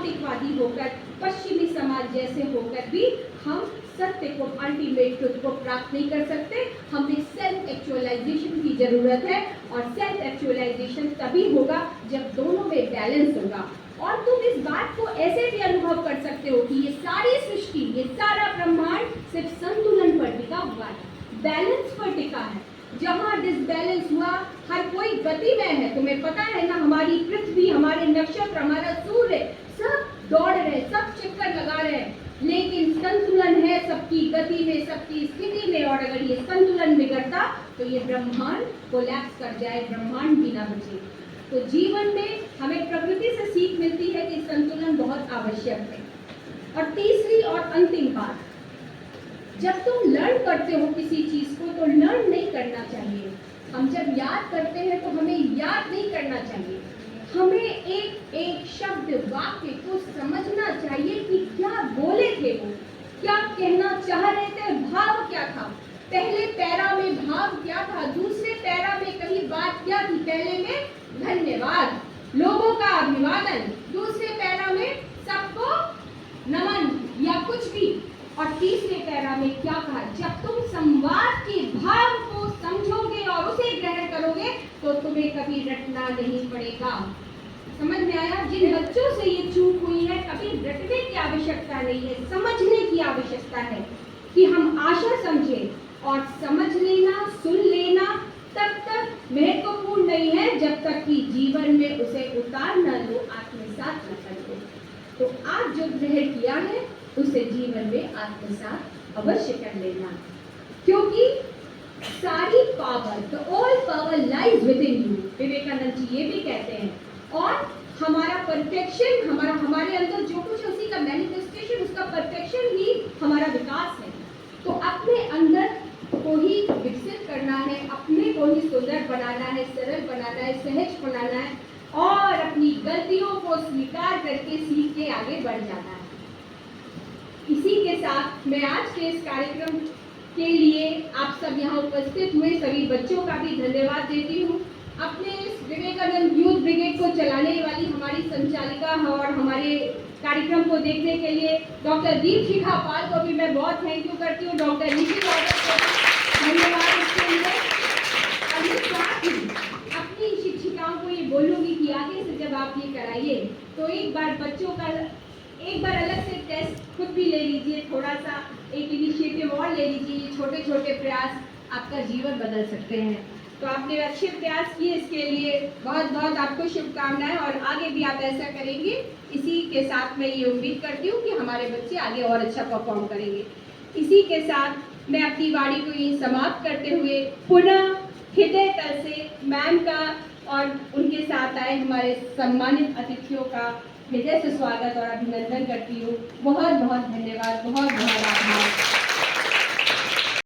भौतिकवादी होकर, पश्चिमी समाज जैसे होकर भी हम सत्य को, अल्टीमेट ट्रुथ को प्राप्त नहीं कर सकते। हमें सेल्फ एक्चुअलाइजेशन की जरूरत है और सेल्फ एक्चुअलाइजेशन तभी होगा जब दोनों में बैलेंस होगा। और तुम इस बात को ऐसे भी अनुभव कर सकते हो कि ये सारी सृष्टि, ये सारा ब्रह्मांड सिर्फ संतुलन पर टिका हुआ है, बैलेंस पर टिका है। जहाँ डिसबैलेंस हुआ, हर कोई गति में है। तुम्हें पता है ना, हमारी पृथ्वी, हमारे नक्षत्र, हमारा सूर्य सब दौड़ रहे, सब चक्कर लगा रहे हैं, लेकिन संतुलन है सबकी गति में, सबकी स्थिति में। और अगर ये संतुलन बिगड़ता तो ये ब्रह्मांड कोलैप्स कर जाए, ब्रह्मांड भी ना बचे। तो जीवन में हमें प्रकृति से सीख मिलती है कि संतुलन बहुत आवश्यक है। और तीसरी और अंतिम बात, जब तुम लर्न करते हो किसी चीज को तो लर्न नहीं करना चाहिए। हम जब याद करते हैं तो हमें याद नहीं करना चाहिए, हमें एक एक शब्द, वाक्य को समझना चाहिए कि क्या बोले थे वो, क्या कहना चाह रहे थे, भाव क्या था। पहले पैरा में भाव क्या था, दूसरे पैरा में कहीं बात क्या थी। पहले में धन्यवाद, लोगों का अभिवादन, दूसरे पैरा में सबको नमन या कुछ भी, और तीसरे पैरा में क्या कहा। जब तुम संवाद के भाव को समझोगे और उसे ग्रहण करोगे तो तुम्हें कभी रटना नहीं पड़ेगा। समझ में आया? जिन बच्चों से ये चूक हुई है, कभी रटने की आवश्यकता नहीं है, समझने की आवश्यकता है कि हम आशा समझें। और समझ लेना, सुन लेना तब तक महत्वपूर्ण नहीं है जब तक कि जीवन में उसे उतार न लो, आत्मसात न कर लो। तो आज जो ग्रहण किया है उसे जीवन में आत्मसात अवश्य कर लेना, क्योंकि सारी power, the all power lies within you, Vivekananda ji ये भी कहते हैं। और हमारा परफेक्शन, हमारे अंदर जो कुछ है उसी का मैनिफेस्टेशन, उसका परफेक्शन ही हमारा विकास है। तो अपने अंदर को ही विकसित करना है, अपने को ही सुंदर बनाना है, सरल बनाना है, सहज बनाना है, और अपनी गलतियों को स्वीकार करके सीख के आगे बढ़ जाना है। इसी के साथ मैं आज के इस कार्यक्रम के लिए आप सब यहाँ उपस्थित हुए सभी बच्चों का भी धन्यवाद देती हूँ। अपने इस विवेकानंद यूथ ब्रिगेड को चलाने वाली हमारी संचालिका और हमारे कार्यक्रम को देखने के लिए डॉक्टर दीपशिखा पाल को भी मैं बहुत थैंक यू करती हूँ। डॉक्टर निखिल को धन्यवाद इसके लिए। और मैं साथ ही अपनी शिक्षिकाओं को ये बोलूँगी कि आगे से जब आप ये कराइए तो एक बार बच्चों का एक बार अलग से टेस्ट खुद भी ले लीजिए, थोड़ा सा एक इनिशिएटिव और ले लीजिए। छोटे छोटे प्रयास आपका जीवन बदल सकते हैं। तो आपने अच्छे प्रयास किए, इसके लिए बहुत बहुत आपको शुभकामनाएं, और आगे भी आप ऐसा करेंगे। इसी के साथ मैं ये उम्मीद करती हूँ कि हमारे बच्चे आगे और अच्छा परफॉर्म करेंगे। इसी के साथ मैं अपनी वाणी को ये समाप्त करते हुए पुनः हृदय तल से मैम का और उनके साथ आए हमारे सम्मानित अतिथियों का हृदय से स्वागत और अभिनंदन करती हूँ। बहुत बहुत धन्यवाद, बहुत बहुत आभार।